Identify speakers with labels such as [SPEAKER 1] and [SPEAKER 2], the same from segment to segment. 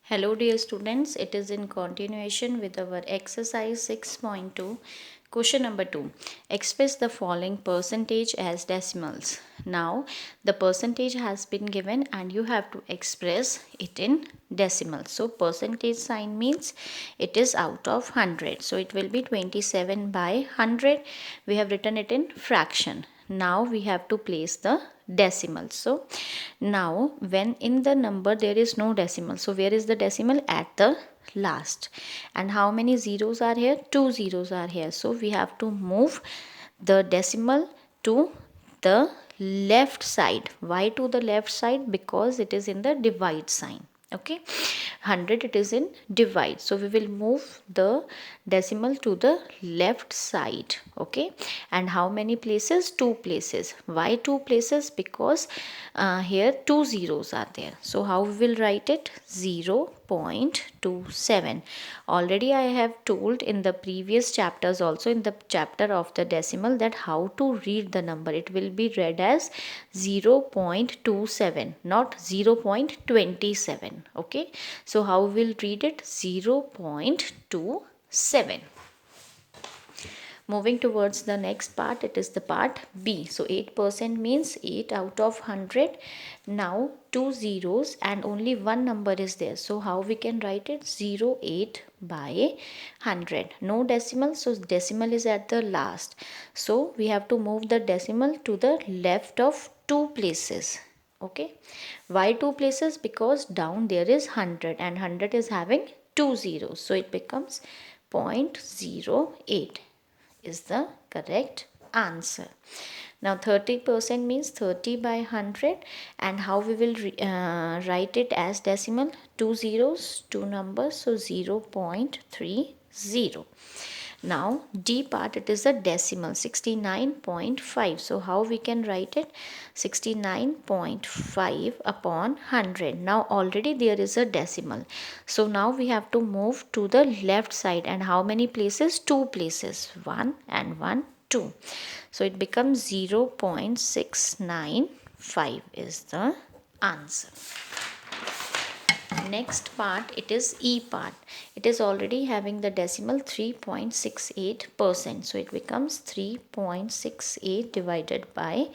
[SPEAKER 1] Hello dear students, it is in continuation with our exercise 6.2. Question number 2. Express the following percentage as decimals. Now the percentage has been given and you have to express it in decimals. So percentage sign means it is out of 100. So it will be 27 by 100. We have written it in fraction. Now we have to place the decimal. So now when in the number there is no decimal, so where is the decimal? At the last. And how many zeros are here? 2 zeros are here. So we have to move the decimal to the left side. Why to the left side? Because it is in the divide sign. Okay, 100 it is in divide, so we will move the decimal to the left side. Okay, and how many places? 2 places. Why 2 places? Because here 2 zeros are there. So how we will write it? 0.27. Already I have told in the previous chapters, also in the chapter of the decimal, that how to read the number. It will be read as 0.27, not 0.27. Okay, so how we will read it? 0.27. Moving towards the next part, it is the part B. So 8% means 8 out of 100. Now 2 zeros and only one number is there. So how we can write it? 0.8 by 100. No decimal, so decimal is at the last. So we have to move the decimal to the left of 2 places. Okay, why 2 places? Because down there is 100 and 100 is having 2 zeros. So it becomes 0.08 is the correct answer. Now 30% means 30 by 100, and how we will write it as decimal? 2 zeros, 2 numbers, so 0.30. Now D part, it is a decimal, 69.5. So how we can write it? 69.5 upon 100. Now already there is a decimal. So now we have to move to the left side. And how many places? 2 places. 1 and 1, 2. So it becomes 0.695 is the answer. Next part, it is E part. It is already having the decimal 3.68%. So it becomes 3.68 divided by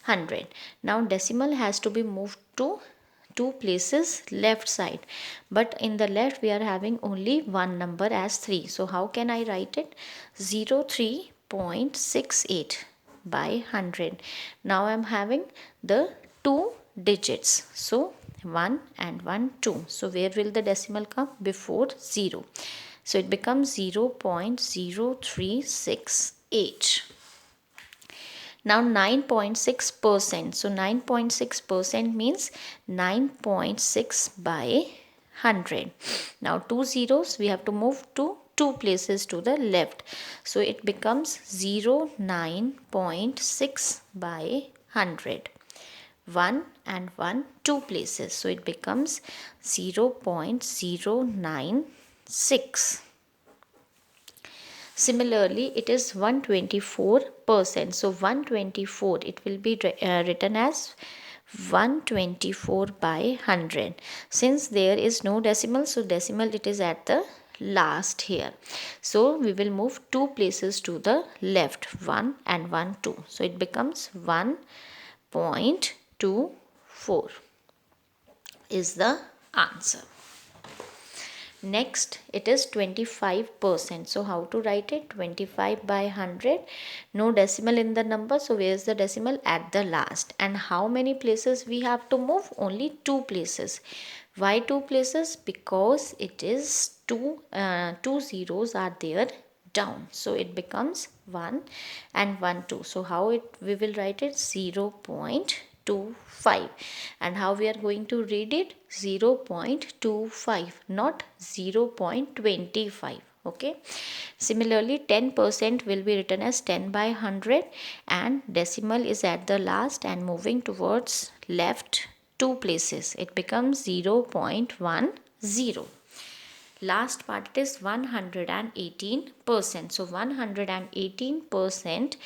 [SPEAKER 1] 100. Now decimal has to be moved to 2 places left side, but in the left we are having only one number as 3. So how can I write it? 03.68 by 100. Now I am having the 2 digits. So 1 and 1, 2. So where will the decimal come? Before 0. So it becomes 0.0368. Now 9.6%. So 9.6% means 9.6 by 100. Now 2 zeros, we have to move to 2 places to the left. So it becomes 09.6 by 100. 1 and 1, 2 places. So it becomes 0.096. Similarly, it is 124%. So 124, it will be written as 124 by 100. Since there is no decimal, so decimal it is at the last here. So we will move 2 places to the left, 1 and 1, 2. So it becomes 1.24 is the answer. Next, it is 25%. So how to write it? 25 by 100. No decimal in the number. So where is the decimal? At the last. And how many places we have to move? Only 2 places. Why 2 places? Because it is 2 zeros are there down. So it becomes 1 and 1, 2. So how we will write it? 0.25. And how we are going to read it? 0.25, not 0.25. Okay, similarly 10% will be written as 10 by 100 and decimal is at the last and moving towards left 2 places. It becomes 0.10. Last part, it is 118%. So 118%,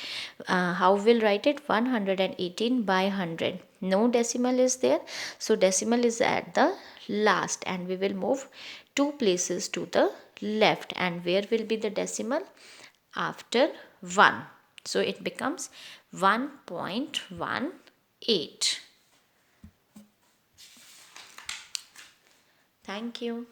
[SPEAKER 1] how we'll write it? 118 by 100. No decimal is there. So decimal is at the last, and we will move 2 places to the left, and where will be the decimal? After 1. So it becomes 1.18. Thank you.